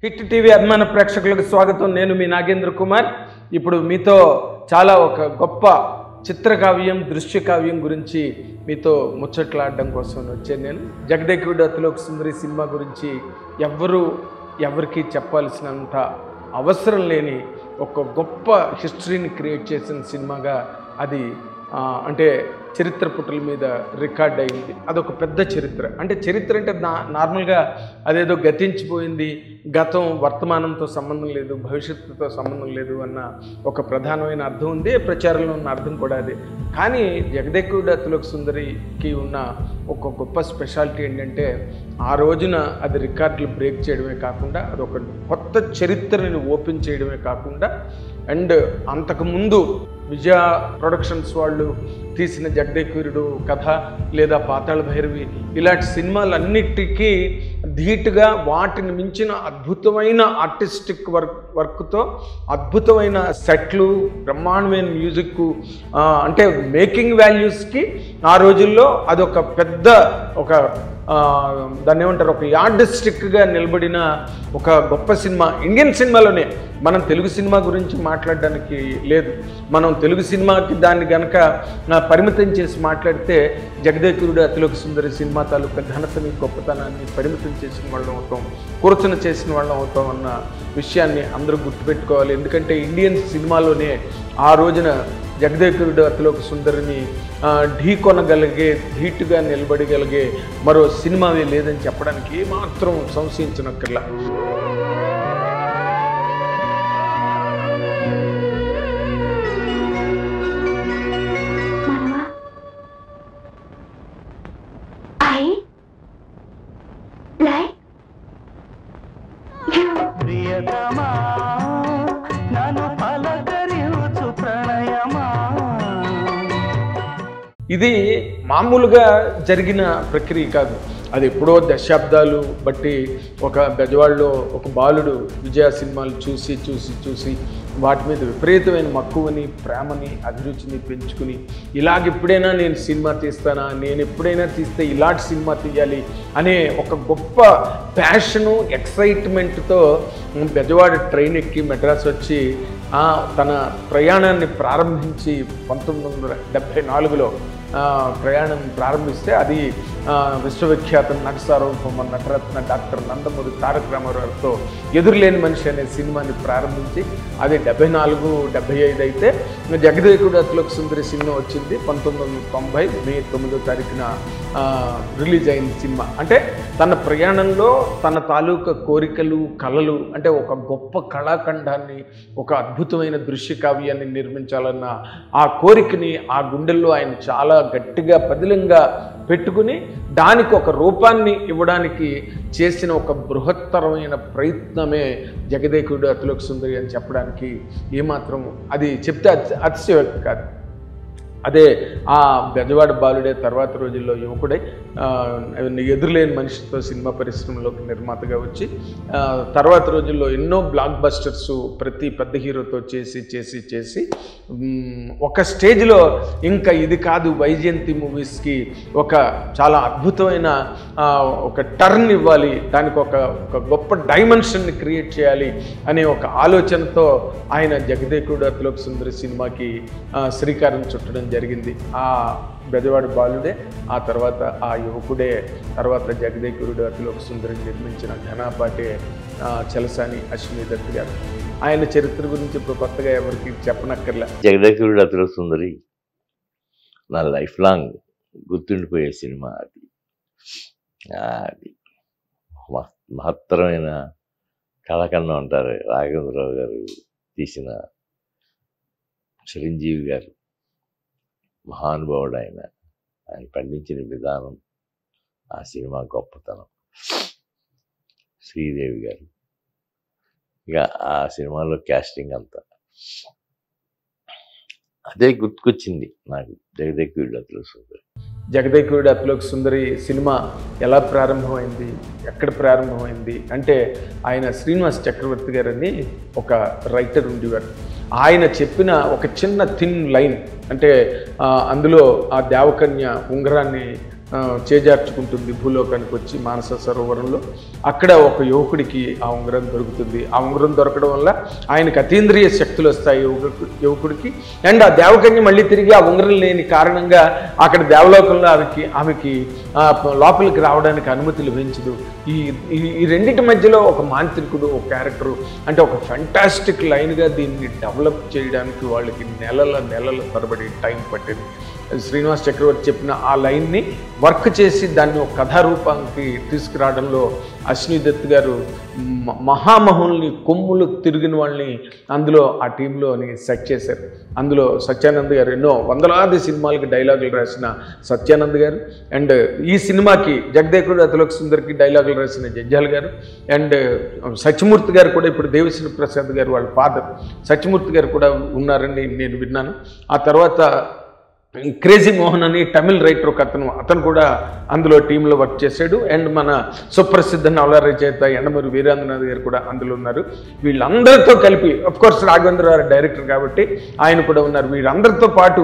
Hit TV అభిమాన ప్రేక్షకులకు స్వాగతం. నేను మీ నాగేంద్ర కుమార్. ఇప్పుడు మీతో చాలా ఒక గొప్ప చిత్రకావ్యం, దృశ్య కావ్యం గురించి మీతో ముచ్చట్లాడడం కోసం వచ్చాను. నేను జగదేకుడు అతిలోక సుందరి సినిమా గురించి ఎవరికి చెప్పాల్సినంత అవసరం లేని ఒక గొప్ప హిస్టరీని క్రియేట్ చేసిన సినిమాగా అది అంటే చరిత్ర పుటల మీద రికార్డ్ అయింది. అదొక పెద్ద చరిత్ర. అంటే చరిత్ర అంటే నార్మల్గా అదేదో గతించిపోయింది, గతం వర్తమానంతో సంబంధం లేదు, భవిష్యత్తుతో సంబంధం లేదు అన్న ఒక ప్రధానమైన అర్థం ఉంది. ప్రచారంలో ఉన్న అర్థం కూడా అదే. కానీ జగదేకుడు అతిలోక సుందరికి ఉన్న ఒక గొప్ప స్పెషాలిటీ ఏంటంటే ఆ రోజున అది రికార్డులు బ్రేక్ చేయడమే కాకుండా అదొక కొత్త చరిత్రని ఓపెన్ చేయడమే కాకుండా అండ్ అంతకుముందు విజయ ప్రొడక్షన్స్ వాళ్ళు తీసిన జగదేకుడు కథ లేదా పాతాళ భైరవి ఇలాంటి సినిమాలన్నిటికీ ధీటుగా వాటిని మించిన అద్భుతమైన ఆర్టిస్టిక్ వర్క్తో అద్భుతమైన సెట్లు, బ్రహ్మాండమైన మ్యూజిక్, అంటే మేకింగ్ వాల్యూస్కి ఆ రోజుల్లో అదొక పెద్ద ఒక దాన్ని ఏమంటారు, ఒక యార్డిస్టిక్గా నిలబడిన ఒక గొప్ప సినిమా. ఇండియన్ సినిమాలోనే, మనం తెలుగు సినిమా గురించి మాట్లాడడానికి లేదు. మనం తెలుగు సినిమాకి దాన్ని కనుక పరిమితం చేసి మాట్లాడితే జగదేకుడు అతిలోక సుందరి సినిమా తాలూకా ఘనతని, గొప్పతనాన్ని పరిమితం చేసిన వాళ్ళం అవుతాం, కూర్చన చేసిన వాళ్ళం అవుతాం అన్న విషయాన్ని అందరూ గుర్తుపెట్టుకోవాలి. ఎందుకంటే ఇండియన్ సినిమాలోనే ఆ రోజున జగదేకుడు అతిలోక సుందరిని ఢీకొనగలిగే, ధీటుగా నిలబడగలిగే మరో సినిమావే లేదని చెప్పడానికి మాత్రం సంశయించనక్కర్లా. ఇది మామూలుగా జరిగిన ప్రక్రియ కాదు. అది ఎప్పుడో దశాబ్దాలు బట్టి ఒక బెజవాడలో ఒక బాలుడు విజయ సినిమాలు చూసి వాటి మీద విపరీతమైన మక్కువని, ప్రేమని, అభిరుచిని పెంచుకుని ఇలాగెప్పుడైనా నేను సినిమా తీస్తానా, నేను ఎప్పుడైనా తీస్తే ఇలాంటి సినిమా తీయాలి అనే ఒక గొప్ప ప్యాషను, ఎక్సైట్మెంట్తో బెజవాడ ట్రైన్ ఎక్కి మెడ్రాస్ వచ్చి తన ప్రయాణాన్ని ప్రారంభించి 1974లో ప్రయాణం ప్రారంభిస్తే అది విశ్వవిఖ్యాత నట సార్వభౌమ నటరత్న డాక్టర్ నందమూరి తారక రామారావుతో ఎదురులేని మనిషి అనే సినిమాని ప్రారంభించి అది 74-75 అయితే జగదేకుడు అతిలోక సుందరి సినిమా వచ్చింది 1990 మే 9వ తారీఖున రిలీజ్ అయిన సినిమా. అంటే తన ప్రయాణంలో తన తాలూకా కోరికలు, కళలు, అంటే ఒక గొప్ప కళాఖండాన్ని, ఒక అద్భుతమైన దృశ్య కావ్యాన్ని నిర్మించాలన్న ఆ కోరికని ఆ గుండెల్లో ఆయన చాలా గట్టిగా పదిలంగా పెట్టుకుని దానికి ఒక రూపాన్ని ఇవ్వడానికి చేసిన ఒక బృహత్తరమైన ప్రయత్నమే జగదేకుడు అతిలోక సుందరి అని చెప్పడానికి ఏమాత్రం అది చెప్తే అతిశయోక్తి కాదు. అదే ఆ బెజవాడ బాలుడే తర్వాత రోజుల్లో యువకుడై ఎదురులేని మనిషితో సినిమా పరిశ్రమలోకి నిర్మాతగా వచ్చి తర్వాత రోజుల్లో ఎన్నో బ్లాక్ బస్టర్స్ ప్రతి పెద్ద హీరోతో చేసి ఒక స్టేజ్లో ఇంకా ఇది కాదు, వైజయంతి మూవీస్కి ఒక చాలా అద్భుతమైన ఒక టర్న్ ఇవ్వాలి, దానికి ఒక గొప్ప డైమెన్షన్ని క్రియేట్ చేయాలి అనే ఒక ఆలోచనతో ఆయన జగదేకుడు అతిలోక సుందరి సినిమాకి శ్రీకారం చుట్టడం జరిగింది. ఆ బెజవాడ బాలుడే, ఆ తర్వాత ఆ యువకుడే, తర్వాత జగదేకుడు అతిలోక సుందరిని నిర్మించిన ఘనాపాటే చలసాని అశ్విని దత్ గారు. ఆయన చరిత్ర గురించి ఇప్పుడు కొత్తగా ఎవరికి చెప్పనక్కర్లే. జగదేకుడు అతిలోక సుందరి నా లైఫ్ లాంగ్ గుర్తుండిపోయే సినిమా. అది మహత్తరమైన కళాఖండం అంటారు. రాఘవేంద్రరావు గారు తీసిన, చిరంజీవి గారు మహానుభావుడు, ఆయన పండించిన విధానం, ఆ సినిమా గొప్పతనం, శ్రీదేవి గారు, ఇక ఆ సినిమాలో క్యాస్టింగ్ అంతా అదే గుర్తుకొచ్చింది నాకు. జగదేకుడు అతిలోక సుందరి. జగదేకుడు అతిలోక సుందరి సినిమా ఎలా ప్రారంభమైంది, ఎక్కడ ప్రారంభమైంది అంటే ఆయన శ్రీనివాస్ చక్రవర్తి గారని ఒక రైటర్ ఉండేవారు. ఆయన చెప్పిన ఒక చిన్న థిన్ లైన్, అంటే అందులో ఆ దేవకన్య ఉంగరాన్ని చేజార్చుకుంటుంది భూలోకానికి వచ్చి మానస సరోవరంలో. అక్కడ ఒక యువకుడికి ఆ ఉంగరం దొరుకుతుంది. ఆ ఉంగరం దొరకడం వల్ల ఆయనకు అతీంద్రియ శక్తులు వస్తాయి యువకుడికి. అండ్ ఆ దేవకన్య మళ్ళీ తిరిగి ఆ ఉంగరం లేని కారణంగా అక్కడ దేవలోకంలో ఆమెకి లోపలికి రావడానికి అనుమతి లభించదు. ఈ రెండింటి మధ్యలో ఒక మాంత్రికుడు, ఒక క్యారెక్టరు, అంటే ఒక ఫెంటాస్టిక్ లైన్గా దీన్ని డెవలప్ చేయడానికి వాళ్ళకి నెలల తరబడి టైం పట్టింది. శ్రీనివాస్ చక్రవర్తి చెప్పిన ఆ లైన్ని వర్క్ చేసి దాన్ని ఒక కథారూపానికి తీసుకురావడంలో అశ్విని దత్ గారు మహామహుల్ని, కొమ్ములు తిరిగిన వాళ్ళని అందులో ఆ టీంలోని సెట్ చేశారు. అందులో సత్యానంద్ గారు ఎన్నో వందలాది సినిమాలకి డైలాగులు రాసిన సత్యానంద్ గారు, అండ్ ఈ సినిమాకి జగదేకుడు అతిలోక సుందరికి డైలాగులు రాసిన జంజాల్ గారు, అండ్ సత్యమూర్తి గారు కూడా, ఇప్పుడు దేవిశ్రీ ప్రసాద్ గారు వాళ్ళ ఫాదర్ సత్యమూర్తి గారు కూడా ఉన్నారని నేను విన్నాను. ఆ తర్వాత క్రేజీ మోహన్ అని తమిళ్ రైటర్ ఒక అతను కూడా అందులో టీంలో వర్క్ చేశాడు. అండ్ మన సుప్రసిద్ధ నవల రచయిత ఎండమూరి వీరేంద్రనాథ్ గారు కూడా అందులో ఉన్నారు. వీళ్ళందరితో కలిపి, అఫ్కోర్స్ రాఘవేంద్ర గారు డైరెక్టర్ కాబట్టి ఆయన కూడా ఉన్నారు. వీరందరితో పాటు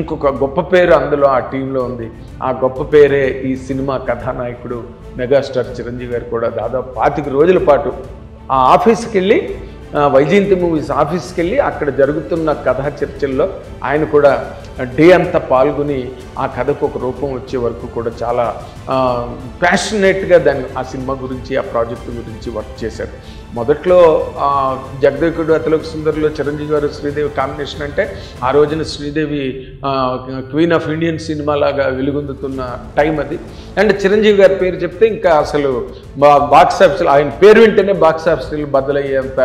ఇంకొక గొప్ప పేరు అందులో ఆ టీంలో ఉంది. ఆ గొప్ప పేరే ఈ సినిమా కథానాయకుడు మెగాస్టార్ చిరంజీవి గారు కూడా దాదాపు 25 రోజుల పాటు ఆ ఆఫీస్కి వెళ్ళి, వైజయంతి మూవీస్ ఆఫీస్కి వెళ్ళి అక్కడ జరుగుతున్న కథా చర్చల్లో ఆయన కూడా డే అంతా పాల్గొని ఆ కథకు ఒక రూపం వచ్చే వరకు కూడా చాలా ప్యాషనేట్గా ఆ సినిమా గురించి, ఆ ప్రాజెక్టు గురించి వర్క్ చేశారు. మొదట్లో జగదేకుడు అతిలోక సుందరిలో చిరంజీవి గారు శ్రీదేవి కాంబినేషన్ అంటే ఆ రోజున Sridevi queen of Indian cinema లాగా వెలుగొందుతున్న టైం అది. అండ్ చిరంజీవి గారి పేరు చెప్తే ఇంకా అసలు బాక్స్ ఆఫీసులు, ఆయన పేరు వింటేనే బాక్స్ ఆఫీసులు బద్దలయ్యేంత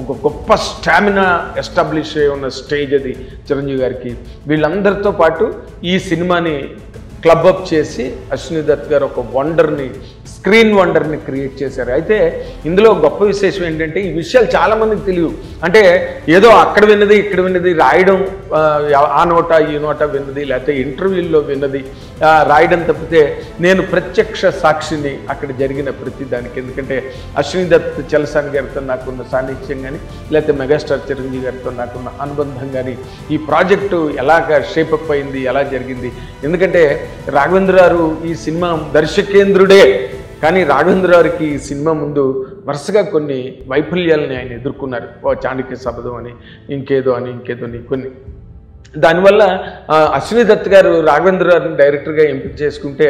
ఒక గొప్ప స్టామినా ఎస్టాబ్లిష్ అయి ఉన్న స్టేజ్ అది చిరంజీవి గారికి. వీళ్ళందరితో పాటు ఈ సినిమాని క్లబ్ అప్ చేసి అశ్విని దత్ గారు ఒక వండర్ని, స్క్రీన్ వండర్ని క్రియేట్ చేశారు. అయితే ఇందులో గొప్ప విశేషం ఏంటంటే ఈ విషయాలు చాలామందికి తెలియదు. అంటే ఏదో అక్కడ విన్నది, ఇక్కడ విన్నది, రాయడం ఆ నోట ఈ నోట విన్నది, లేకపోతే ఇంటర్వ్యూల్లో విన్నది రాయడం తప్పితే నేను ప్రత్యక్ష సాక్షిని అక్కడ జరిగిన ప్రతి దానికి. ఎందుకంటే అశ్విని దత్ చలసాని గారితో నాకున్న సాన్నిధ్యం కానీ, లేకపోతే మెగాస్టార్ చిరంజీవి గారితో నాకున్న అనుబంధం కానీ, ఈ ప్రాజెక్టు ఎలాగ షేపప్ అయింది, ఎలా జరిగింది. ఎందుకంటే రాఘవేంద్ర గారు ఈ సినిమా దర్శకేంద్రుడే, కానీ రాఘవేంద్ర గారికి ఈ సినిమా ముందు వరుసగా కొన్ని వైఫల్యాలని ఆయన ఎదుర్కొన్నారు. చాణక్య శబదం అని, ఇంకేదో అని కొన్ని. దానివల్ల అశ్విని దత్ గారు రాఘవేంద్ర గారిని డైరెక్టర్గా ఎంపిక చేసుకుంటే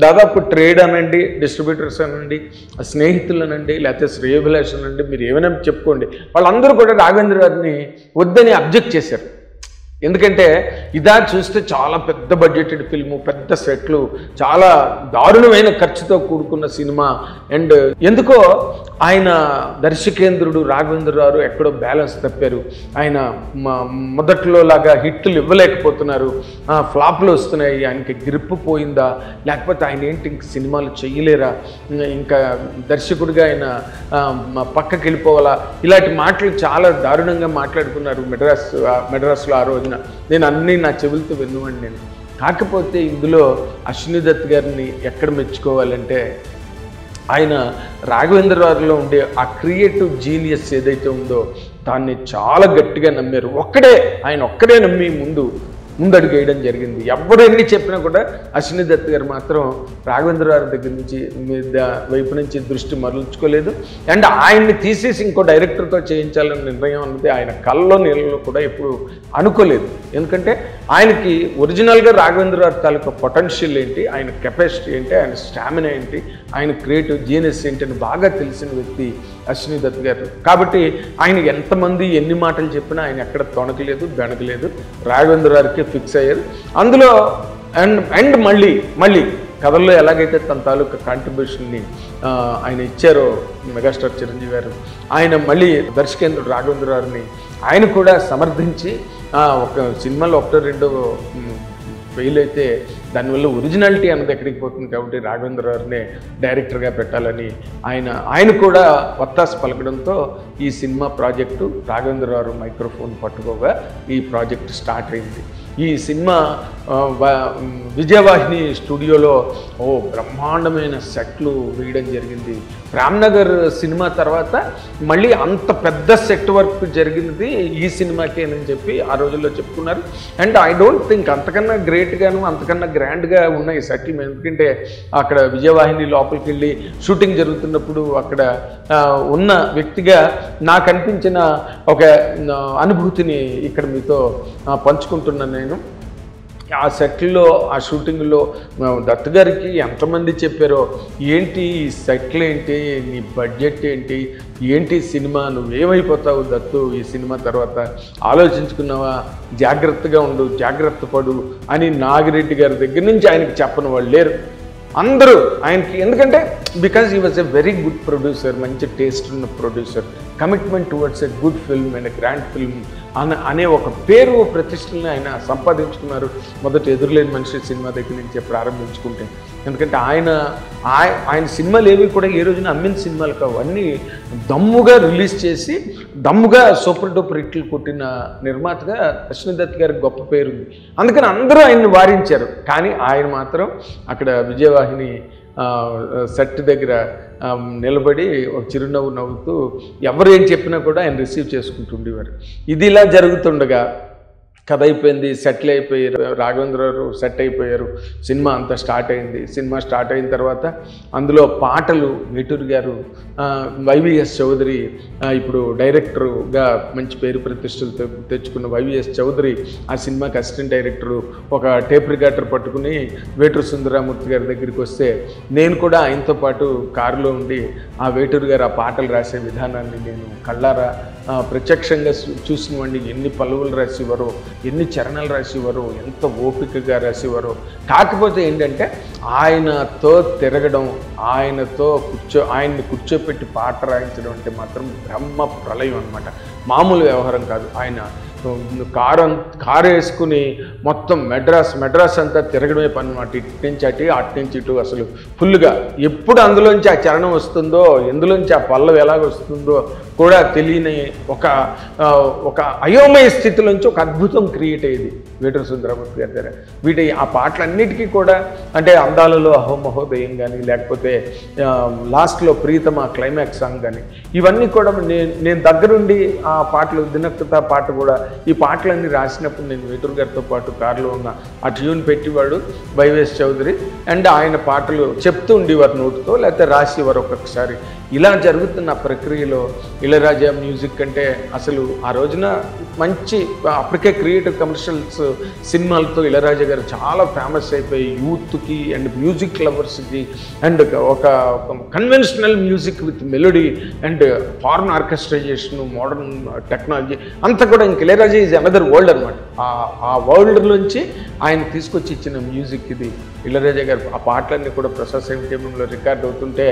దాదాపు ట్రేడ్ అనండి, డిస్ట్రిబ్యూటర్స్ అనండి, స్నేహితులు అనండి, లేకపోతే శ్రేయోభిలాష్ అనండి, మీరు ఏమైనా చెప్పుకోండి, వాళ్ళందరూ కూడా రాఘవేంద్ర గారిని వద్దని అబ్జెక్ట్ చేశారు. ఎందుకంటే ఇదా చూస్తే చాలా పెద్ద బడ్జెటెడ్ ఫిల్ము, పెద్ద సెట్లు, చాలా దారుణమైన ఖర్చుతో కూడుకున్న సినిమా. అండ్ ఎందుకో ఆయన దర్శకేంద్రుడు రాఘవేంద్ర గారు ఎక్కడో బ్యాలెన్స్ తప్పారు. ఆయన మొదట్లో లాగా హిట్లు ఇవ్వలేకపోతున్నారు, ఫ్లాప్లు వస్తున్నాయి, ఆయనకి గ్రిప్ పోయిందా, లేకపోతే ఆయన ఏంటి ఇంక సినిమాలు చెయ్యలేరా, ఇంకా దర్శకుడిగా ఆయన పక్కకి వెళ్ళిపోవాలా, ఇలాంటి మాటలు చాలా దారుణంగా మాట్లాడుకున్నారు మెడ్రాస్లో ఆ రోజున. నేను అన్నీ నా చెవులతో విన్నవాడిని నేను. కాకపోతే ఇందులో అశ్విని దత్ గారిని ఎక్కడ మెచ్చుకోవాలంటే ఆయన రాఘవేంద్ర గారిలో ఉండే ఆ క్రియేటివ్ జీనియస్ ఏదైతే ఉందో దాన్ని చాలా గట్టిగా నమ్మారు. ఆయన ఒక్కడే నమ్మి ముందడుగు వేయడం జరిగింది. ఎవరు ఎన్ని చెప్పినా కూడా అశ్విని దత్ గారు మాత్రం రాఘవేంద్ర గారి దగ్గర నుంచి వైపు నుంచి దృష్టి మరల్చుకోలేదు. అండ్ ఆయన్ని తీసేసి ఇంకో డైరెక్టర్తో చేయించాలనే నిర్ణయం అన్నది ఆయన కళ్ళలో నీళ్ళలో కూడా ఎప్పుడు అనుకోలేదు. ఎందుకంటే ఆయనకి ఒరిజినల్గా రాఘవేంద్ర గారి తాలూకా పొటెన్షియల్ ఏంటి, ఆయన కెపాసిటీ ఏంటి, ఆయన స్టామినా ఏంటి, ఆయన క్రియేటివ్ జీనియస్ ఏంటి అని బాగా తెలిసిన వ్యక్తి అశ్విని దత్ గారు. కాబట్టి ఆయన ఎంతమంది ఎన్ని మాటలు చెప్పినా ఆయన ఎక్కడ తొణకలేదు, బెణకలేదు, రాఘవేంద్ర గారికి ఫిక్స్ అయ్యారు. అందులో అండ్ మళ్ళీ కథల్లో ఎలాగైతే తన తాలూకా కాంట్రిబ్యూషన్ని ఆయన ఇచ్చారో మెగాస్టార్ చిరంజీవి గారు, ఆయన మళ్ళీ దర్శకేంద్రుడు రాఘవేంద్ర గారిని ఆయన కూడా సమర్థించి ఒక సినిమాలో 1-2 ఫెయిల్ అయితే దానివల్ల ఒరిజినాలిటీ అన్నది ఎక్కడికి పోతుంది, కాబట్టి రాఘవేంద్ర గారినే డైరెక్టర్గా పెట్టాలని ఆయన కూడా వత్తాసు పలకడంతో ఈ సినిమా ప్రాజెక్టు రాఘవేంద్ర గారు మైక్రోఫోన్ పట్టుకోగా ఈ ప్రాజెక్టు స్టార్ట్ అయింది. ఈ సినిమా విజయవాహిని స్టూడియోలో బ్రహ్మాండమైన సెట్లు వేయడం జరిగింది. రామ్నగర్ సినిమా తర్వాత మళ్ళీ అంత పెద్ద సెట్ వర్క్ జరిగినది ఈ సినిమాకేనని చెప్పి ఆ రోజుల్లో చెప్పుకున్నారు. అండ్ ఐ డోంట్ థింక్ అంతకన్నా గ్రేట్గాను అంతకన్నా గ్రాండ్గా ఉన్నాయి సెట్లు. ఎందుకంటే అక్కడ విజయవాహిని లోపలికి వెళ్ళి షూటింగ్ జరుగుతున్నప్పుడు అక్కడ ఉన్న వ్యక్తిగా నాకు అనిపించిన ఒక అనుభూతిని ఇక్కడ మీతో పంచుకుంటున్నాను నేను. ఆ సెట్లో ఆ షూటింగ్లో దత్తు గారికి ఎంతమంది చెప్పారో, ఏంటి ఈ సెట్లు ఏంటి, నీ బడ్జెట్ ఏంటి, ఏంటి సినిమా, నువ్వేమైపోతావు దత్తు ఈ సినిమా తర్వాత, ఆలోచించుకున్నావా, జాగ్రత్తగా ఉండు, జాగ్రత్త పడు అని నాగిరెడ్డి గారి దగ్గర నుంచి ఆయనకి చెప్పని వాళ్ళు లేరు. అందరూ ఆయనకి, ఎందుకంటే because he was a very good producer, మంచి టేస్ట్ ఉన్న producer, commitment towards a good film and a grand film అనే ఒక పేరు ప్రతిష్టల్ని ఆయన సంపాదించుకున్నారు. మొదట ఎదురులేని మనిషి సినిమా దగ్గర నుంచే ప్రారంభించుకుంటే. ఎందుకంటే ఆయన సినిమాలు ఏవి కూడా ఏ రోజున అమ్మిన సినిమాలు కావు, అన్నీ దమ్ముగా రిలీజ్ చేసి దమ్ముగా సూపర్ డూపర్ హిట్లు కొట్టిన నిర్మాతగా అశ్విని గారికి గొప్ప పేరుంది. అందుకని అందరూ ఆయన్ని వారించారు. కానీ ఆయన మాత్రం అక్కడ విజయవాహిని సెట్ దగ్గర నిలబడి ఒక చిరునవ్వు నవ్వుతూ ఎవరు ఏం చెప్పినా కూడా ఆయన రిసీవ్ చేసుకుంటుండేవారు. ఇది ఇలా జరుగుతుండగా కథ అయిపోయింది, సెటిల్ అయిపోయారు, రాఘవేంద్రరావు సెట్ అయిపోయారు, సినిమా అంతా స్టార్ట్ అయింది. సినిమా స్టార్ట్ అయిన తర్వాత అందులో పాటలు వేటూరి గారు, వైవిఎస్ చౌదరి, ఇప్పుడు డైరెక్టరుగా మంచి పేరు ప్రతిష్టలు తెచ్చుకున్న వైవిఎస్ చౌదరి ఆ సినిమాకి అసిస్టెంట్ డైరెక్టరు ఒక టేప్ రికార్డర్ పట్టుకుని వేటూరి సుందరరామూర్తి గారి దగ్గరికి వస్తే నేను కూడా ఆయనతో పాటు కారులో ఉండి ఆ వేటూరి గారు ఆ పాటలు రాసే విధానాన్ని నేను కళ్ళారా ప్రత్యక్షంగా చూసినవాడిని. ఎన్ని పలువులు రాసేవారో, ఎన్ని చరణాలు రాసేవారో, ఎంత ఓపికగా రాసేవారో. కాకపోతే ఏంటంటే ఆయనతో తిరగడం, ఆయన్ని కూర్చోపెట్టి పాట రాయించడం అంటే మాత్రం బ్రహ్మ ప్రళయం అన్నమాట. మామూలు వ్యవహారం కాదు. ఆయన కారు వేసుకుని మొత్తం మెడ్రాస్ అంతా తిరగడమే పని అన్నమాట. ఇటు నుంచి అటు ఇటు అసలు ఫుల్గా. ఎప్పుడు అందులోంచి ఆ చరణం వస్తుందో, ఎందులోంచి ఆ పల్లవి ఎలాగ వస్తుందో కూడా తెలియని ఒక అయోమయ స్థితిలోంచి ఒక అద్భుతం క్రియేట్ అయ్యేది వేటూరి సుందరరామూర్తి గారి దగ్గర. ఆ పాటలన్నిటికీ కూడా అంటే అందాలలో అహో మహోదయం కానీ, లేకపోతే లాస్ట్లో ప్రీతమ క్లైమాక్స్ సాంగ్ కానీ, ఇవన్నీ కూడా నేను దగ్గరుండి ఆ పాటలు, దినకృత పాట కూడా, ఈ పాటలన్నీ రాసినప్పుడు నేను వేటూరి గారితో పాటు కారులో ఉన్న ఆ ట్యూన్ పెట్టేవాడు వైవిఎస్ చౌదరి. అండ్ ఆయన పాటలు చెప్తూ ఉండేవారు నోటుతో, లేకపోతే రాసేవారు ఒక్కొక్కసారి. ఇలా జరుగుతున్న ప్రక్రియలో ఇళయరాజా మ్యూజిక్ అంటే అసలు ఆ రోజున మంచి అప్పటికే క్రియేటివ్ కమర్షియల్స్ సినిమాలతో ఇళయరాజా గారు చాలా ఫేమస్ అయిపోయి యూత్కి అండ్ మ్యూజిక్ లవర్స్కి అండ్ ఒక conventional music with melody and foreign orchestrisation, modern technology అంతా కూడా ఇంక ఇళయరాజా ఈజ్ అనదర్ వరల్డ్ అనమాట. ఆ వరల్డ్లోంచి ఆయన తీసుకొచ్చి ఇచ్చిన మ్యూజిక్ ఇది. ఇళయరాజా గారు ఆ పాటలన్నీ కూడా ప్రసాద్ సంగీతంలో రికార్డ్ అవుతుంటే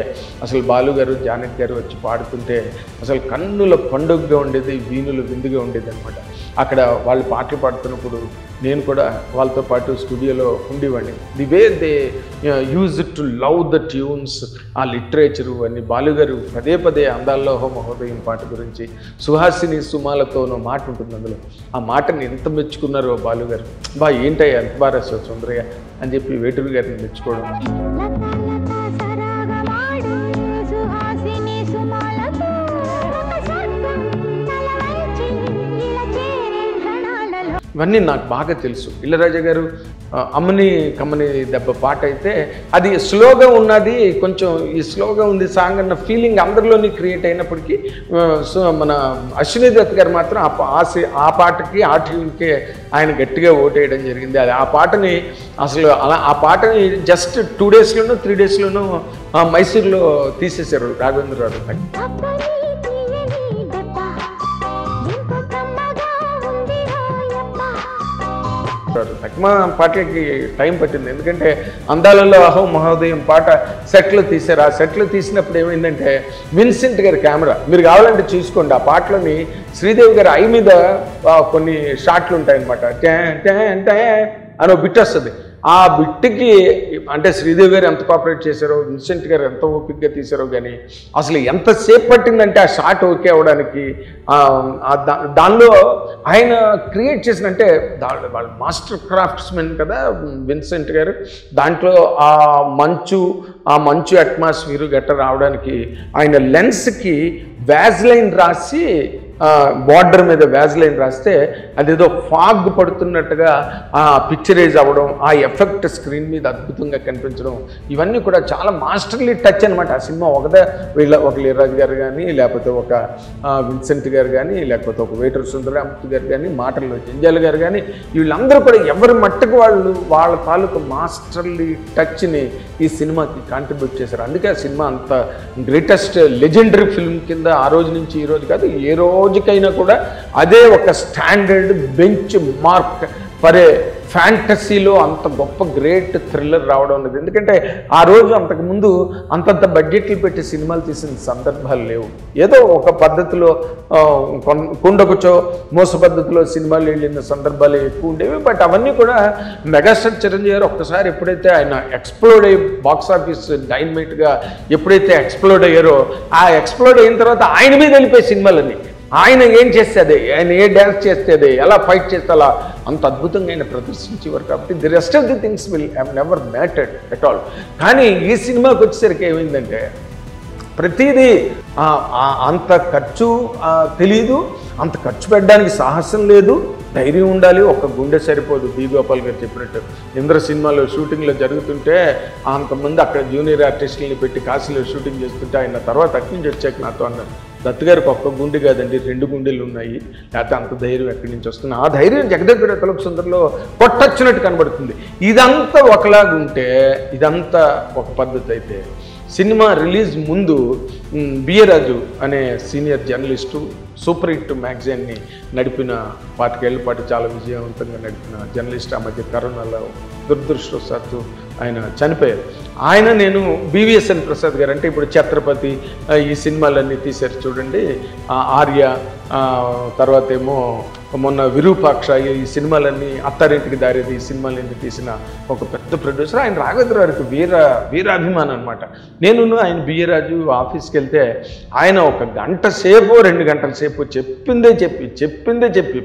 అసలు బాలు గారు, జానకి గారు వచ్చి పాడుతుంటే అసలు కన్నుల పండుగగా ఉండేది, వీణులు విందుగా ఉండేది అనమాట. అక్కడ వాళ్ళు పాటలు పాడుతున్నప్పుడు నేను కూడా వాళ్ళతో పాటు స్టూడియోలో ఉండేవాడిని. The way they use to love the tunes, ఆ లిటరేచరు అని. బాలుగారు పదే పదే అందాల్లో మహోదయం పాట గురించి సుహాసిని సుమాలతోనో మాట ఉంటుంది అందులో. ఆ మాటని ఎంత మెచ్చుకున్నారో బాలుగారు. ఏంటయ్యా ఎంత బాగా రాశావు సుందరయ్య అని చెప్పి వేటూరి గారిని మెచ్చుకోవడం. ఇవన్నీ నాకు బాగా తెలుసు. ఇళయరాజా గారు అమ్మని కమ్మని దెబ్బ పాట అయితే అది స్లోగా ఉన్నది, కొంచెం ఈ స్లోగా ఉంది సాంగ్ అన్న ఫీలింగ్ అందరిలోని క్రియేట్ అయినప్పటికీ మన అశ్విని దత్ గారు మాత్రం ఆ పాటకి ఆ ట్యూన్కే ఆయన గట్టిగా ఓటేయడం జరిగింది. అది ఆ పాటని అసలు ఆ పాటని జస్ట్ 2 డేస్లోనూ 3 డేస్లోనూ మైసూర్లో తీసేశారు రాఘవేంద్రరావు. తక్మా పాటలకి టైం పట్టింది. ఎందుకంటే అందాలలో అహో మహోదయం పాట సెట్లో తీశారు. ఆ సెట్లో తీసినప్పుడు ఏమైందంటే విన్సెంట్ గారి కెమెరా, మీరు కావాలంటే చూసుకోండి, ఆ పాటలోని శ్రీదేవి గారి ఐ మీద కొన్ని షాట్లు ఉంటాయన్నమాట. అని ఒక బిట్ వస్తుంది. ఆ బిట్కి అంటే శ్రీదేవి గారు ఎంత కోఆపరేట్ చేశారో, విన్సెంట్ గారు ఎంత ఓపికగా తీశారో కానీ అసలు ఎంతసేపు పట్టిందంటే ఆ షాట్ ఓకే అవ్వడానికి. దానిలో ఆయన క్రియేట్ చేసిన అంటే వాళ్ళ మాస్టర్ క్రాఫ్ట్స్మెన్ కదా విన్సెంట్ గారు. దాంట్లో ఆ మంచు అట్మాస్ఫియర్ గట్ట రావడానికి ఆయన లెన్స్కి వ్యాజ్లైన్ రాసి బార్డర్ మీద వ్యాజ్లైన్ రాస్తే అదేదో ఫాగ్ పడుతున్నట్టుగా ఆ పిక్చరైజ్ అవ్వడం, ఆ ఎఫెక్ట్ స్క్రీన్ మీద అద్భుతంగా కనిపించడం, ఇవన్నీ కూడా చాలా మాస్టర్లీ టచ్ అనమాట. ఆ సినిమా ఒక ఇళయరాజు గారు కానీ, లేకపోతే ఒక విన్సెంట్ గారు కానీ, లేకపోతే ఒక వేటూరి సుందరరామూర్తి గారు కానీ, మాటల్లో జంజాల గారు కానీ, వీళ్ళందరూ కూడా ఎవరి మట్టుకు వాళ్ళ తాలూకు మాస్టర్లీ టచ్ని ఈ సినిమాకి కాంట్రిబ్యూట్ చేశారు. అందుకే ఆ సినిమా అంత గ్రేటెస్ట్ లెజెండరీ ఫిల్మ్ కింద ఆ రోజు నుంచి ఈ రోజు కాదు, ఏ రోజుకైనా కూడా అదే ఒక standard benchmark for a ఫ్యాంటసీలో అంత గొప్ప గ్రేట్ థ్రిల్లర్ రావడం అనేది. ఎందుకంటే ఆ రోజు అంతకుముందు అంతంత బడ్జెట్లు పెట్టి సినిమాలు తీసిన సందర్భాలు లేవు. ఏదో ఒక పద్ధతిలో కుండకుచో మోస పద్ధతిలో సినిమాలు వెళ్ళిన సందర్భాలు ఎక్కువ ఉండేవి. బట్ అవన్నీ కూడా మెగాస్టార్ చిరంజీవి గారు ఒక్కసారి ఎప్పుడైతే ఆయన ఎక్స్ప్లోడ్ అయ్యి బాక్స్ ఆఫీస్ డైనమైట్గా ఎప్పుడైతే ఎక్స్ప్లోడ్ అయ్యారో, ఆ ఎక్స్ప్లోడ్ అయిన తర్వాత ఆయన మీద వెళ్ళిపోయి సినిమాలన్నీ ఆయన ఏం చేస్తే అదే, ఆయన ఏ డ్యాన్స్ చేస్తే అదే, ఎలా ఫైట్ చేస్తే అలా అంత అద్భుతంగా ఆయన ప్రదర్శించేవారు. కాబట్టి the rest of the things will have never mattered at all. కానీ ఈ సినిమాకి వచ్చేసరికి ఏమైందంటే ప్రతిదీ అంత ఖర్చు తెలీదు, అంత ఖర్చు పెట్టడానికి సాహసం లేదు, ధైర్యం ఉండాలి, ఒక గుండె సరిపోదు. బి గోపాల్ గారు చెప్పినట్టు ఇంద్ర సినిమాలో షూటింగ్లో జరుగుతుంటే అంతమంది అక్కడ జూనియర్ ఆర్టిస్టులని పెట్టి కాశీలో షూటింగ్ చేస్తుంటే ఆయన తర్వాత అక్కడి నుంచి వచ్చాక నాతో అన్నారు, దత్తు గారికి ఒక్క గుండె కాదండి 2 గుండెలు ఉన్నాయి, లేకపోతే అంత ధైర్యం ఎక్కడి నుంచి వస్తుంది. ఆ ధైర్యం జగదేగుడు తలుపు సుందర్లో కొట్టొచ్చినట్టు కనబడుతుంది. ఇదంతా ఒకలాగుంటే, ఇదంతా ఒక పద్ధతి అయితే, సినిమా రిలీజ్ ముందు బియ్యరాజు అనే సీనియర్ జర్నలిస్టు సూపర్ హిట్ మ్యాగజైన్ని నడిపిన 25 ఏళ్ల పాటు చాలా విజయవంతంగా నడిపిన జర్నలిస్ట్ ఆ మధ్య కరోనాలో దురదృష్టవశాత్తు ఆయన చనిపోయారు. నేను బివిఎస్ఎన్ ప్రసాద్ గారు అంటే ఇప్పుడు ఛత్రపతి ఈ సినిమాలన్నీ తీశారు చూడండి, ఆర్య, తర్వాత ఏమో మొన్న విరూపాక్ష, ఈ సినిమాలన్నీ అత్తారింటికి దారేది ఈ సినిమాలన్నీ తీసిన ఒక పెద్ద ప్రొడ్యూసర్. ఆయన రాఘవేంద్ర గారికి వీరాభిమానం అనమాట. ఆయన బియ్యరాజు ఆఫీస్కి వెళ్తే ఆయన 1 గంట సేపు 2 గంటల సేపు చెప్పిందే చెప్పి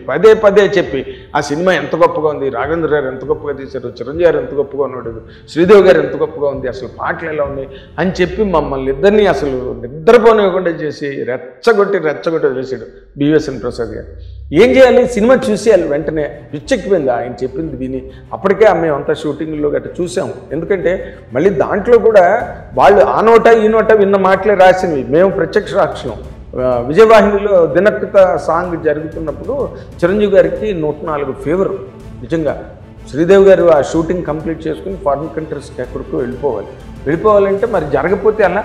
పదే చెప్పి ఆ సినిమా ఎంత గొప్పగా ఉంది, రాఘవేంద్ర గారు ఎంత గొప్పగా తీశారు, చిరంజీవి గారు ఎంత గొప్పగా ఉన్నాడు, శ్రీదేవి గారు ఎంత గొప్పగా ఉంది, అసలు పాటలు ఎలా ఉన్నాయి అని చెప్పి మమ్మల్ని ఇద్దరిని అసలు నిద్రపోనివ్వకుండా చేసి రెచ్చగొట్టి వేసాడు బివిఎస్ఎన్ ప్రసాద్ గారు. ఏం చేయాలి, సినిమా చూసేయాలి వెంటనే, పిచ్చెక్కిపోయింది ఆయన చెప్పింది విని. అప్పటికే మేమంతా షూటింగ్లో గట్రా చూసాము. ఎందుకంటే మళ్ళీ దాంట్లో కూడా వాళ్ళు ఆ నోట ఈ నోట విన్న మాటలే రాసినవి, మేము ప్రత్యక్ష సాక్ష్యం. విజయవాహినిలో దినకృత సాంగ్ జరుగుతున్నప్పుడు చిరంజీవి గారికి 104 ఫీవర్. నిజంగా శ్రీదేవి గారు ఆ షూటింగ్ కంప్లీట్ చేసుకుని ఫారిన్ కంట్రీస్కి ఎక్కడికో వెళ్ళిపోవాలంటే మరి జరగకపోతే అలా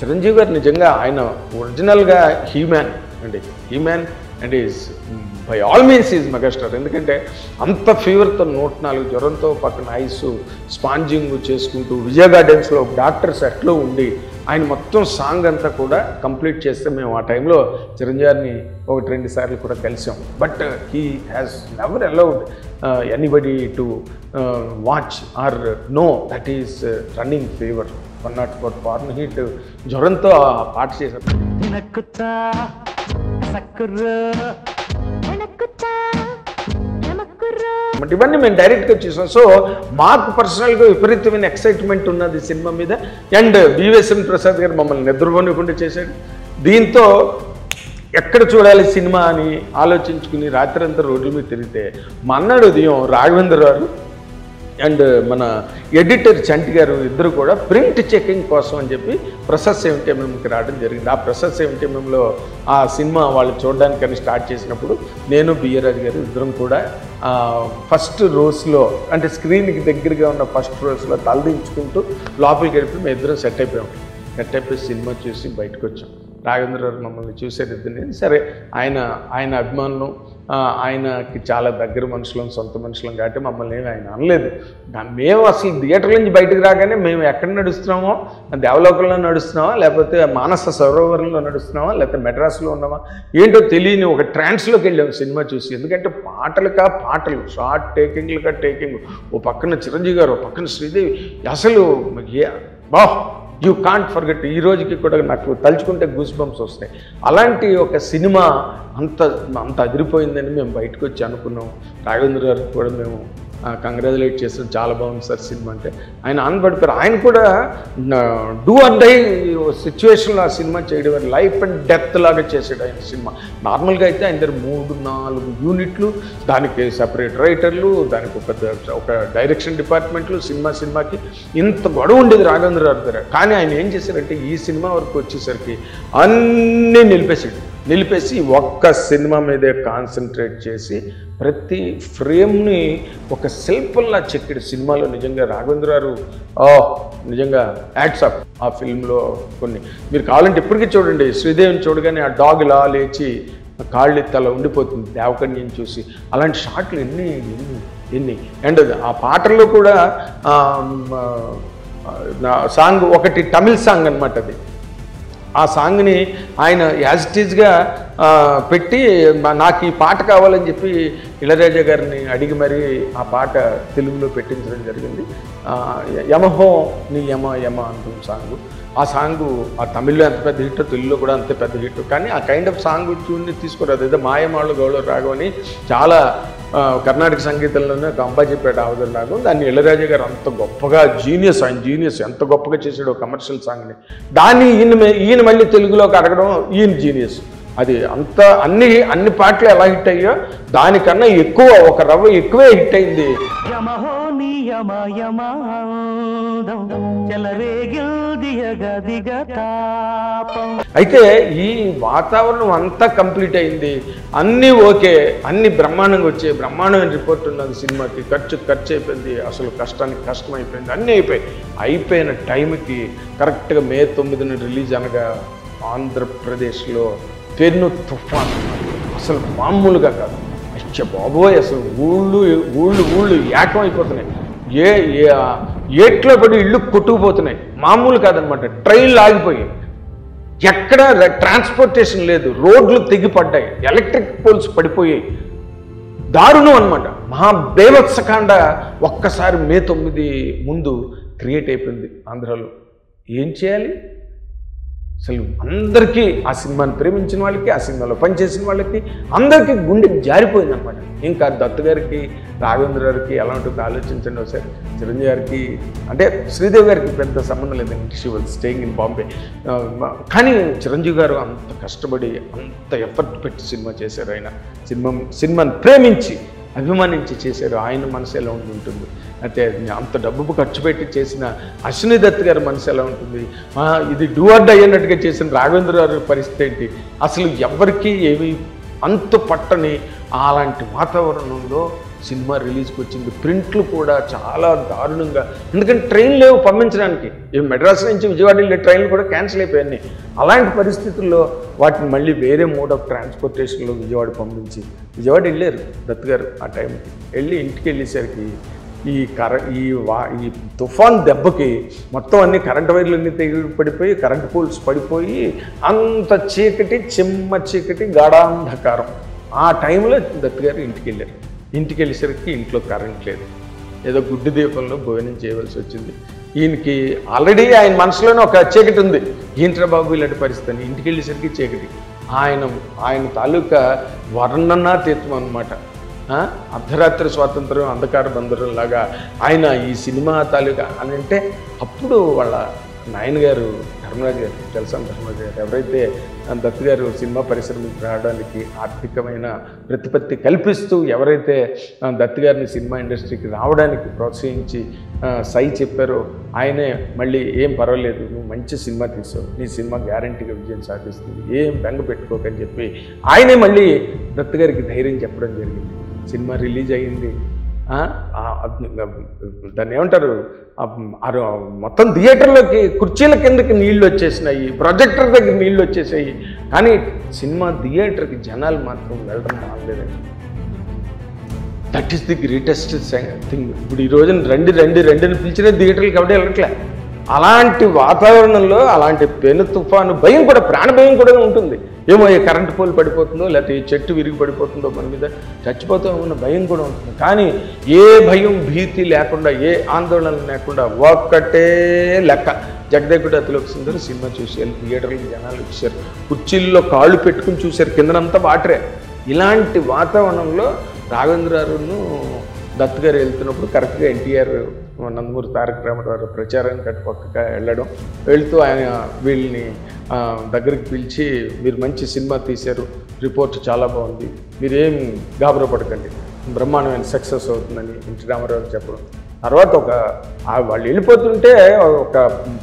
చిరంజీవి గారు నిజంగా ఆయన ఒరిజినల్గా human and is by all means is megastar. ఎందుకంటే అంత ఫీవర్తో 104 జ్వరంతో పక్కన ఐసు స్పాంజింగ్ చేసుకుంటూ విజయ గార్డెన్స్లో డాక్టర్స్ ఎట్లో ఉండి ఆయన మొత్తం సాంగ్ అంతా కూడా కంప్లీట్ చేస్తే మేము ఆ టైంలో చిరంజీవిని 1-2 సార్లు కూడా కలిసాం. But he has never allowed anybody to watch or know that is running fever 104 Fahrenheit జ్వరంతో ఆ పాట చేశారు. బట్ ఇవన్నీ మేము డైరెక్ట్గా చూసాం. సో మాకు పర్సనల్గా విపరీతమైన ఎక్సైట్మెంట్ ఉన్నది సినిమా మీద. అండ్ బివిఎస్ఎన్ ప్రసాద్ గారు మమ్మల్ని నిద్రపోనివ్వకుండా చేశాడు. దీంతో ఎక్కడ చూడాలి సినిమా అని ఆలోచించుకుని రాత్రి అంతా రోడ్ల మీద తిరిగితే మన్నాడు ఉదయం రాఘవేంద్ర గారు అండ్ మన ఎడిటర్ చంటి గారు ఇద్దరు కూడా ప్రింట్ చెకింగ్ కోసం అని చెప్పి ప్రసాద్ 70mmకి రావడం జరిగింది. ఆ ప్రసాద్ 70mmలో ఆ సినిమా వాళ్ళు చూడడానికని స్టార్ట్ చేసినప్పుడు నేను బియ్యరాజు గారు ఇద్దరం కూడా ఫస్ట్ రోస్లో అంటే స్క్రీన్కి దగ్గరగా ఉన్న ఫస్ట్ రోస్లో తలదించుకుంటూ లోపలికి వెళ్ళి మేము ఇద్దరం సెట్ అయిపోయి సినిమా చూసి బయటకు వచ్చాం. రాఘవేంద్ర గారు మమ్మల్ని చూసేది ఇద్దరిని. సరే ఆయన అభిమానులు ఆయనకి చాలా దగ్గర మనుషులం, సొంత మనుషులం కాబట్టి మమ్మల్ని ఏమి ఆయన అనలేదు. మేము అసలు థియేటర్ నుంచి బయటకు రాగానే మేము ఎక్కడ నడుస్తున్నామో, దేవలోకంలో నడుస్తున్నామా, లేకపోతే మానస సరోవరంలో నడుస్తున్నామా, లేకపోతే మెడ్రాస్లో ఉన్నామా ఏంటో తెలియని ఒక ట్రాన్స్లోకి వెళ్ళాము సినిమా చూసి. ఎందుకంటే పాటలుగా పాటలు, షార్ట్ టేకింగ్లుగా టేకింగ్, ఓ పక్కన చిరంజీవి గారు, ఓ పక్కన శ్రీదేవి, అసలు యూ కాంట్ ఫర్గెట్. ఈ రోజుకి కూడా నాకు తలుచుకుంటే గూస్ బంప్స్ వస్తాయి. అలాంటి ఒక సినిమా అంత అదిరిపోయిందని మేము బయటకు వచ్చి అనుకున్నాం. రాఘవేంద్ర గారికి కూడా మేము కంగ్రాచులేట్ చేస్తాం, చాలా బాగుంది సార్ సినిమా అంటే. ఆయన ఆనపడిపోయారు. ఆయన కూడా డూ ఆర్ డై సిచ్యువేషన్లో ఆ సినిమా చేయడం, లైఫ్ అండ్ డెత్ లాగా చేసాడు ఆయన సినిమా. నార్మల్గా అయితే ఆయన దగ్గర 3-4 యూనిట్లు, దానికి సపరేట్ రైటర్లు, దానికి ఒక డైరెక్షన్ డిపార్ట్మెంట్లు, సినిమాకి ఇంత గొడవ ఉండేది రాఘవేంద్ర గారి దగ్గర. కానీ ఆయన ఏం చేశారంటే ఈ సినిమా వరకు వచ్చేసరికి అన్నీ నిలిపేసి ఒక్క సినిమా మీదే కాన్సన్ట్రేట్ చేసి ప్రతి ఫ్రేమ్ని ఒక శిల్పంలా చెక్కిడు సినిమాలో. నిజంగా రాఘవేంద్ర గారు నిజంగా యాడ్స్ ఆఫ్. ఆ ఫిల్మ్లో కొన్ని మీరు కావాలంటే ఇప్పటికీ చూడండి, శ్రీదేవిని చూడగానే ఆ డాగ్ ఇలా లేచి కాళ్ళు ఎత్తి అలా ఉండిపోతుంది దేవకన్యని చూసి. అలాంటి షాట్లు ఎన్ని అండ్ ఆ పాటల్లో కూడా సాంగ్ ఒకటి తమిళ్ సాంగ్ అనమాట. అది ఆ సాంగ్ని ఆయన యాజ్ ఇట్ ఈజ్గా పెట్టి నాకు ఈ పాట కావాలని చెప్పి ఇళయరాజా గారిని అడిగి మరీ ఆ పాట తెలుగులో పెట్టించడం జరిగింది. యమహో నీ యమ అంటుంది సాంగు. ఆ సాంగు ఆ తమిళ్లో ఎంత పెద్ద హిట్, తెలుగులో కూడా అంతే పెద్ద హిట్. కానీ ఆ కైండ్ ఆఫ్ సాంగ్ ట్యూన్ని తీసుకురాదు. ఏదో మాయమాళ్ళు గౌళ రాగం అని చాలా కర్ణాటక సంగీతంలోనే ఒక అంబాజీపేట ఆవదల రాగం. దాన్ని ఇళయరాజా గారు అంత గొప్పగా ఆయన జీనియస్ ఎంత గొప్పగా చేసాడు కమర్షియల్ సాంగ్ని. దాన్ని ఈయన మళ్ళీ తెలుగులోకి అడగడం ఈయన జీనియస్. అది అంత అన్ని పాటలు ఎలా హిట్ అయ్యో దానికన్నా ఎక్కువ, ఒక రవ్వ ఎక్కువే హిట్ అయింది. అయితే ఈ వాతావరణం అంతా కంప్లీట్ అయింది, అన్నీ ఓకే, అన్ని బ్రహ్మాండంగా వచ్చాయి. బ్రహ్మాండమైన రిపోర్ట్ ఉన్నది సినిమాకి. ఖర్చు అయిపోయింది, అసలు కష్టానికి కష్టం అయిపోయింది, అన్నీ అయిపోయిన టైంకి కరెక్ట్గా మే 9న రిలీజ్ అనగా ఆంధ్రప్రదేశ్లో పెను తుఫాన్. అసలు మామూలుగా కాదు. అచ్చ బాబోయ్, అసలు ఊళ్ళు ఏకం అయిపోతున్నాయి. ఏట్లో పడి ఇళ్ళు కొట్టుకుపోతున్నాయి. మామూలు కాదనమాట. ట్రైన్లు ఆగిపోయాయి, ఎక్కడ ట్రాన్స్పోర్టేషన్ లేదు, రోడ్లు తెగిపడ్డాయి, ఎలక్ట్రిక్ పోల్స్ పడిపోయాయి. దారుణం అనమాట. మహాబేవత్సకాండ ఒక్కసారి మే 9 ముందు క్రియేట్ అయిపోయింది ఆంధ్రాలో. ఏం చేయాలి? అసలు అందరికీ, ఆ సినిమాని ప్రేమించిన వాళ్ళకి, ఆ సినిమాలో పనిచేసిన వాళ్ళకి అందరికీ గుండె జారిపోయింది అనమాట. ఇంకా దత్తు గారికి, రాఘవేంద్ర గారికి ఎలా ఉంటుందో ఆలోచించండి ఒకసారి. చిరంజీవి గారికి అంటే శ్రీదేవి గారికి పెద్ద సంబంధం లేదండి, she was staying in Bombay. కానీ చిరంజీవి గారు అంత కష్టపడి అంత ఎఫర్ట్ పెట్టి సినిమా చేశారు. ఆయన సినిమాని ప్రేమించి అభిమానించి చేశారు. ఆయన మనసు ఎలా ఉంటుంది, అయితే అంత డబ్బు ఖర్చు పెట్టి చేసిన అశ్విని దత్ గారి మనసు ఎలా ఉంటుంది, ఇది డూ ఆర్ డై అన్నట్టుగా చేసిన రాఘవేంద్ర గారి పరిస్థితి ఏంటి, అసలు ఎవరికి ఏమి అంతు పట్టని అలాంటి వాతావరణంలో సినిమా రిలీజ్కి వచ్చింది. ప్రింట్లు కూడా చాలా దారుణంగా, ఎందుకంటే ట్రైన్ లేవు పంపించడానికి. మెడ్రాస్ నుంచి విజయవాడ వెళ్ళే ట్రైన్లు కూడా క్యాన్సిల్ అయిపోయాయి. అలాంటి పరిస్థితుల్లో వాటిని మళ్ళీ వేరే మోడ్ ఆఫ్ ట్రాన్స్పోర్టేషన్లో విజయవాడ పంపించి విజయవాడ వెళ్ళారు దత్ గారు. ఆ టైంకి వెళ్ళి ఇంటికి వెళ్ళేసరికి ఈ తుఫాన్ దెబ్బకి మొత్తం అన్ని కరెంటు వైర్లన్నీ తెగి పడిపోయి, కరెంటు పోల్స్ పడిపోయి, అంత చీకటి, చిమ్మ చీకటి, గాఢాంధకారం. ఆ టైంలో దత్ గారు ఇంటికి వెళ్ళేసరికి ఇంట్లో కరెంట్ లేదు. ఏదో గుడ్డి దీపంలో భోజనం చేయవలసి వచ్చింది. ఈయనకి ఆల్రెడీ ఆయన మనసులోనే ఒక చీకటి ఉంది, ఏంట్రా బాబు ఇలాంటి పరిస్థితి. ఇంటికి వెళ్ళేసరికి చీకటి. ఆయన తాలూకా వర్ణనాతీతం అన్నమాట. అర్ధరాత్రి స్వాతంత్రం, అంధకార బంధురం లాగా ఆయన ఈ సినిమా తాలూకా అని అంటే, అప్పుడు వాళ్ళ నాయన గారు ధర్మరాజు గారు, జలసాని ధర్మరాజు గారు, ఎవరైతే దత్ గారు సినిమా పరిశ్రమకి రావడానికి ఆర్థికమైన ప్రతిపత్తి కల్పిస్తూ ఎవరైతే దత్ గారిని సినిమా ఇండస్ట్రీకి రావడానికి ప్రోత్సహించి సై చెప్పారో, ఆయనే మళ్ళీ ఏం పర్వాలేదు, నువ్వు మంచి సినిమా తీసావు, నీ సినిమా గ్యారంటీగా విజయం సాధిస్తుంది, ఏం బెంగ పెట్టుకోకని చెప్పి ఆయనే మళ్ళీ దత్ గారికి ధైర్యం చెప్పడం జరిగింది. సినిమా రిలీజ్ అయ్యింది. దాన్ని ఏమంటారు, మొత్తం థియేటర్లోకి కుర్చీల కిందకి నీళ్ళు వచ్చేసినాయి, ప్రొజెక్టర్ దగ్గర నీళ్ళు వచ్చేసాయి. కానీ సినిమా థియేటర్కి జనాలు మాత్రం వెళ్ళడం రాలేదండి. That is the greatest thing. ఇప్పుడు ఈ రోజున రెండుని పిలిచిన థియేటర్లు కాబట్టి వెళ్ళట్లే. అలాంటి వాతావరణంలో అలాంటి పెను తుఫాను భయం కూడా, ప్రాణ భయం కూడా ఉంటుంది. ఏమో ఏ కరెంటు పోల్ పడిపోతుందో, లేకపోతే ఏ చెట్టు విరిగి పడిపోతుందో, మన మీద చచ్చిపోతూ ఉన్న భయం కూడా ఉంటుంది. కానీ ఏ భయం భీతి లేకుండా, ఏ ఆందోళన లేకుండా ఒక్కటే లెక్క, జగదేగుడు అతిలోక సుందరి సినిమా చూసి వెళ్ళి థియేటర్కి జనాలు వచ్చారు, కుర్చీల్లో కాళ్ళు పెట్టుకుని చూశారు, కిందనంతా వాటరే. ఇలాంటి వాతావరణంలో రాఘవేంద్రరావును దత్ గారు వెళ్తున్నప్పుడు కరెక్ట్గా ఎన్టీఆర్ నందమూరి తారక రామారావు ప్రచారానికి అటుపక్కగా వెళ్తూ ఆయన వీళ్ళని దగ్గరికి పిలిచి, మీరు మంచి సినిమా తీశారు, రిపోర్ట్ చాలా బాగుంది, మీరేం గాబరా పడకండి, బ్రహ్మాండమైన సక్సెస్ అవుతుందని ఎన్టీ రామారావు చెప్పడం. తర్వాత వాళ్ళు వెళ్ళిపోతుంటే ఒక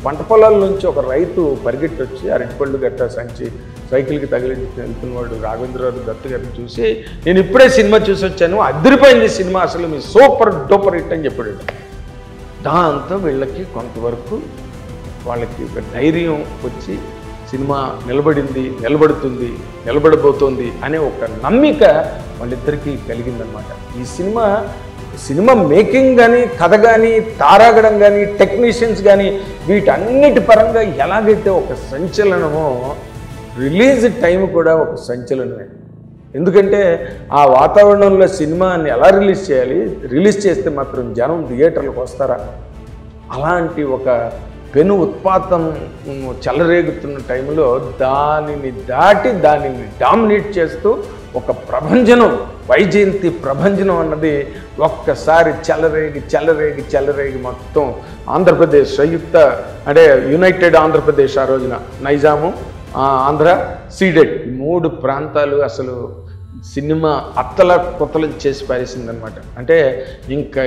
పంట పొలాల నుంచి ఒక రైతు పరిగెట్టి వచ్చి అరటిపళ్ళు గట్ట సంచి సైకిల్కి తగిలించి వెళ్తున్నవాడు రాఘవేంద్రరావు దత్ గారిని చూసి, నేను ఇప్పుడే సినిమా చూసి వచ్చాను, అదిరిపోయింది సినిమా, అసలు మీ సూపర్ డూపర్ హిట్ అని చెప్పాడు. దాంతో వీళ్ళకి కొంతవరకు వాళ్ళకి ఒక ధైర్యం వచ్చి సినిమా నిలబడింది, నిలబడుతుంది, నిలబడబోతోంది అనే ఒక నమ్మిక వాళ్ళిద్దరికీ కలిగిందనమాట. ఈ సినిమా మేకింగ్ కానీ, కథ కానీ, తారాగడం కానీ, టెక్నీషియన్స్ కానీ, వీటన్నిటి పరంగా ఎలాగైతే ఒక సంచలనమో, రిలీజ్ టైం కూడా ఒక సంచలనమే. ఎందుకంటే ఆ వాతావరణంలో సినిమాని ఎలా రిలీజ్ చేయాలి, రిలీజ్ చేస్తే మాత్రం జనం థియేటర్లకు వస్తారా, అలాంటి ఒక పెను ఉత్పాతం చెలరేగుతున్న టైంలో దానిని దాటి దానిని డామినేట్ చేస్తూ ఒక ప్రభంజనం, వైజయంతి ప్రభంజనం అన్నది ఒక్కసారి చెలరేగి మొత్తం ఆంధ్రప్రదేశ్ అంటే యునైటెడ్ ఆంధ్రప్రదేశ్, ఆ రోజున నైజాము, ఆంధ్ర, సీడెడ్, 3 ప్రాంతాలు అసలు సినిమా అత్తల కొత్తలు చేసి పారేసిందనమాట. అంటే ఇంకా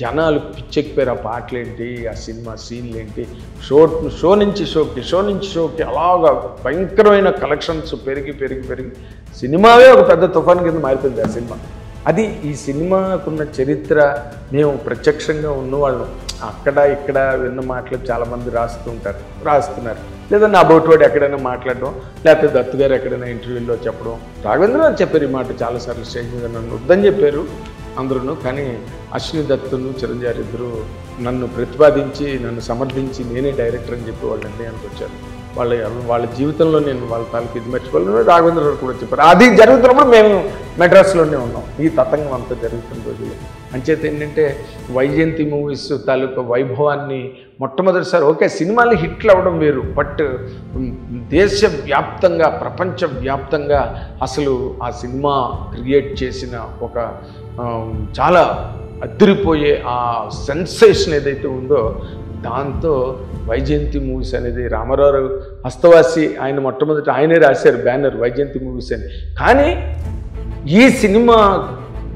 జనాలు పిచ్చెక్కిపోయారు, ఆ పాటలేంటి, ఆ సినిమా సీన్లు ఏంటి, షో నుంచి షోకి అలాగా భయంకరమైన కలెక్షన్స్ పెరిగి సినిమావే ఒక పెద్ద తుఫాను కింద మారిపోయింది ఆ సినిమా. అది ఈ సినిమాకున్న చరిత్ర మేము ప్రత్యక్షంగా ఉన్నవాళ్ళం. అక్కడ ఇక్కడ విన్న మాటలు చాలామంది రాస్తున్నారు, లేదా నా బోటువాడు ఎక్కడైనా మాట్లాడడం, లేకపోతే దత్తు గారు ఎక్కడైనా ఇంటర్వ్యూలో చెప్పడం. రాఘవేంద్ర గారు చెప్పారు ఈ మాట చాలాసార్లు స్టేజ్ మీద, నన్ను వద్దని చెప్పారు అందరూ. కానీ అశ్విని దత్తును చిరంజీవి ఇద్దరు నన్ను ప్రతిపాదించి, నన్ను సమర్థించి నేనే డైరెక్టర్ అని చెప్పి వాళ్ళు నిర్ణయానికి వచ్చారు. వాళ్ళ జీవితంలో నేను వాళ్ళ తాలూకు ఇది మర్చిపోలేను. రాఘవేంద్ర గారు కూడా చెప్పారు. అది జరుగుతున్నప్పుడు మేము మెడ్రాస్లోనే ఉన్నాం, ఈ తతంగం అంతా జరుగుతున్న రోజులు. అంచేత ఏంటంటే వైజయంతి మూవీస్ తాలూకు వైభవాన్ని మొట్టమొదటిసారి, ఓకే సినిమాలు హిట్లు అవ్వడం వేరు, బట్ దేశవ్యాప్తంగా, ప్రపంచవ్యాప్తంగా అసలు ఆ సినిమా క్రియేట్ చేసిన ఒక చాలా అదిరిపోయే ఆ సెన్సేషన్ ఏదైతే ఉందో, దాంతో వైజయంతి మూవీస్ అనేది రామారావు హస్తవాసి, ఆయన మొట్టమొదటి ఆయనే రాశారు బ్యానర్ వైజయంతి మూవీస్ అని. కానీ ఈ సినిమా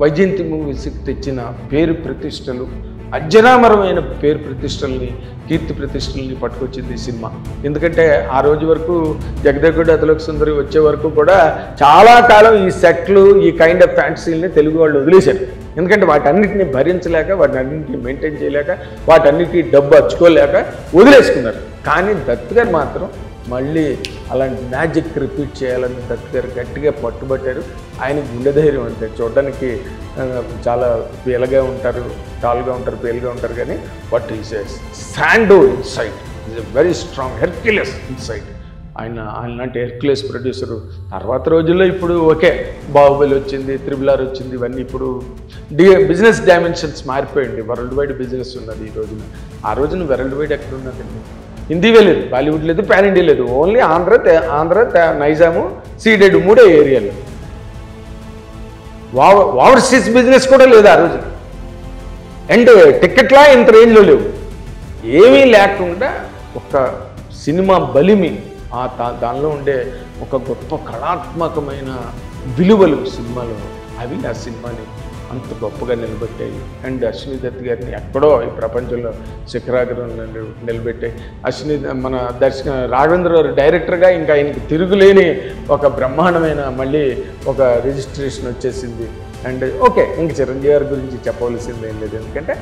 వైజయంతి మూవీస్కి తెచ్చిన పేరు ప్రతిష్టలు, అజరామరమైన పేరు ప్రతిష్టల్ని, కీర్తి ప్రతిష్టల్ని పట్టుకొచ్చింది ఈ సినిమా. ఎందుకంటే ఆ రోజు వరకు జగదేగుడు అతిలోక సుందరి వచ్చే వరకు కూడా చాలా కాలం ఈ సెట్లు, ఈ కైండ్ ఆఫ్ ఫ్యాంటసీలని తెలుగు వాళ్ళు వదిలేశారు. ఎందుకంటే వాటన్నిటిని భరించలేక, వాటన్నింటిని మెయింటైన్ చేయలేక, వాటన్నిటికీ డబ్బు అచ్చుకోలేక వదిలేసుకున్నారు. కానీ దత్ గారు మాత్రం మళ్ళీ అలాంటి మ్యాజిక్ రిపీట్ చేయాలని దత్ గారు గట్టిగా పట్టుబట్టారు. ఆయన గుండె ధైర్యం అంతే, చూడడానికి చాలా పేలగా ఉంటారు, టాల్గా ఉంటారు, పేలుగా ఉంటారు, కానీ but is a Sandow inside, is a very strong Hercules inside. ఆయన లాంటి హెర్క్యులస్ ప్రొడ్యూసరు. తర్వాత రోజుల్లో ఇప్పుడు ఓకే బాహుబలి వచ్చింది, త్రిబుల్-ఆర్ వచ్చింది, ఇవన్నీ ఇప్పుడు బిజినెస్ డైమెన్షన్స్ మారిపోయింది. వరల్డ్ వైడ్ బిజినెస్ ఉన్నది ఈ రోజున. ఆ రోజున వరల్డ్ వైడ్ ఎక్కడ ఉన్నదండి? హిందీవే లేదు, బాలీవుడ్ లేదు, పాన్ ఇండియా లేదు, ఓన్లీ ఆంధ్ర, నైజాము, సీడెడ్ 3 ఏరియాలు. ఓవర్సీస్ బిజినెస్ కూడా లేదు ఆ రోజు. అండ్ టికెట్లా ఇంత రేంజ్లో లేవు, ఏమీ లేకుండా ఒక సినిమా బలిమి, దానిలో ఉండే ఒక గొప్ప కళాత్మకమైన విలువలు సినిమాలో, అవి ఆ సినిమాని అంత గొప్పగా నిలబెట్టాయి. అండ్ అశ్విని దత్ గారిని ఎక్కడో ఈ ప్రపంచంలో శిఖరాగ్రంలో నిలబెట్టాయి. మన రాఘవేంద్ర డైరెక్టర్గా ఇంకా ఆయనకి తిరుగులేని ఒక బ్రహ్మాండమైన మళ్ళీ ఒక రిజిస్ట్రేషన్ వచ్చేసింది. అండ్ ఓకే, ఇంక చిరంజీవి గారి గురించి చెప్పవలసింది ఏం లేదు, ఎందుకంటే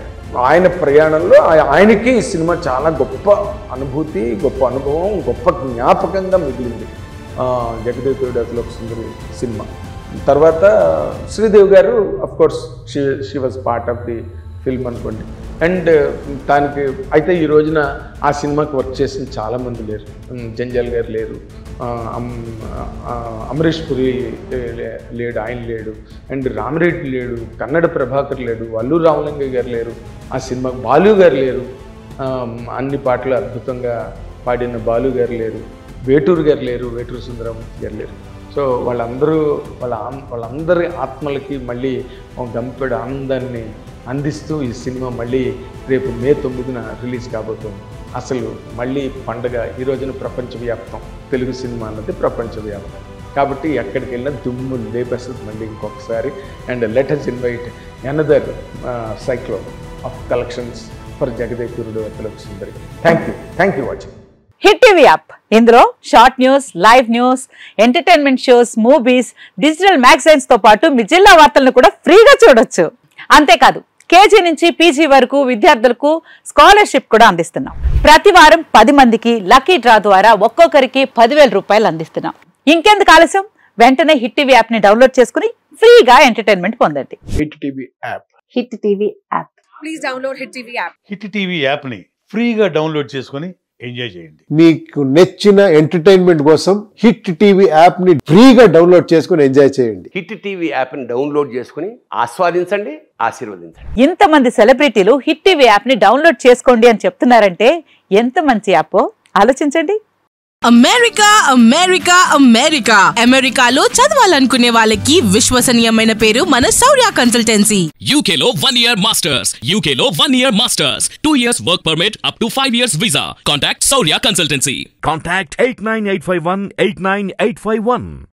ఆయన ప్రయాణంలో ఆయనకి ఈ సినిమా చాలా గొప్ప అనుభూతి, గొప్ప అనుభవం, గొప్ప జ్ఞాపకంగా మిగిలింది జగదేగుడు అతిలోక సుందరి సినిమా. తర్వాత శ్రీదేవి గారు of course she was part of the film అనుకోండి. అండ్ దానికి అయితే ఈ రోజున ఆ సినిమాకి వర్క్ చేసిన చాలామంది లేరు. జంజాల్ గారు లేరు, అమరీష్ పురి లేడు, ఆయన లేడు, అండ్ రామిరెడ్డి లేడు, కన్నడ ప్రభాకర్ లేడు, అల్లూరు రామలింగయ్య గారు లేరు, ఆ సినిమాకి బాలు గారు లేరు, అన్ని పాటలు అద్భుతంగా పాడిన బాలు గారు లేరు, వేటూరు గారు లేరు, వేటూరు సుందరమూర్తి గారు లేరు. సో వాళ్ళందరి ఆత్మలకి మళ్ళీ ఒక గంపెడు ఆనందాన్ని అందిస్తూ ఈ సినిమా మళ్ళీ రేపు May 9న రిలీజ్ కాబోతుంది. అసలు మళ్ళీ పండగ. ఈ రోజున ప్రపంచవ్యాప్తం తెలుగు సినిమా అన్నది ప్రపంచవ్యాప్తం కాబట్టి ఎక్కడికి వెళ్ళినా దుమ్ము లేపేస్తుంది మళ్ళీ ఇంకొకసారి. And let us invite another సైక్లో of collections for Jagadekaveerudu Athiloka Sundari. Thank you watching Hit TV app. ఇందులో short news, live news, entertainment shows, movies, digital magazines తో పాటు మీ జిల్లా వార్తలను కూడా ఫ్రీగా చూడొచ్చు. అంతేకాదు కేజీ నుంచి పీజీ వరకు విద్యార్థులకు స్కాలర్షిప్ కూడా అందిస్తున్నాం. ప్రతి వారం 10 మందికి లక్కీ డ్రా ద్వారా ఒక్కొక్కరికి 10,000 రూపాయలు అందిస్తున్నాం. ఇంకెందుకు ఆలస్యం, వెంటనే హిట్ టీవీ యాప్ ని డౌన్లోడ్ చేసుకుని ఫ్రీగా ఎంటర్టైన్మెంట్ పొందండి. Hit TV app. Hit TV app. Please download hit TV app. Hit TV app ని ఫ్రీగా డౌన్లోడ్ చేసుకుని ఎంజాయ్ చేయండి. మీకు నచ్చిన ఎంటర్టైన్మెంట్ కోసం హిట్ టీవీ యాప్ ని ఫ్రీగా డౌన్లోడ్ చేసుకుని ఎంజాయ్ చేయండి. హిట్ టీవీ యాప్ ని డౌన్లోడ్ చేసుకుని ఆస్వాదించండి, ఆశీర్వదించండి. ఇంతమంది సెలబ్రిటీలు హిట్ టీవీ యాప్ ని డౌన్లోడ్ చేసుకోండి అని చెప్తున్నారంటే ఎంత మంచి యాప్ ఆలోచించండి. అమెరికా అమెరికాలో చదవాలనుకునే వాళ్ళకి విశ్వసనీయమైన పేరు మన శౌర్య కన్సల్టెన్సీ. UK లో 1 year masters, UK లో 1 year masters, 2 years work permit up to 5 years visa. Contact Saurya Consultancy. Contact 89851 89851.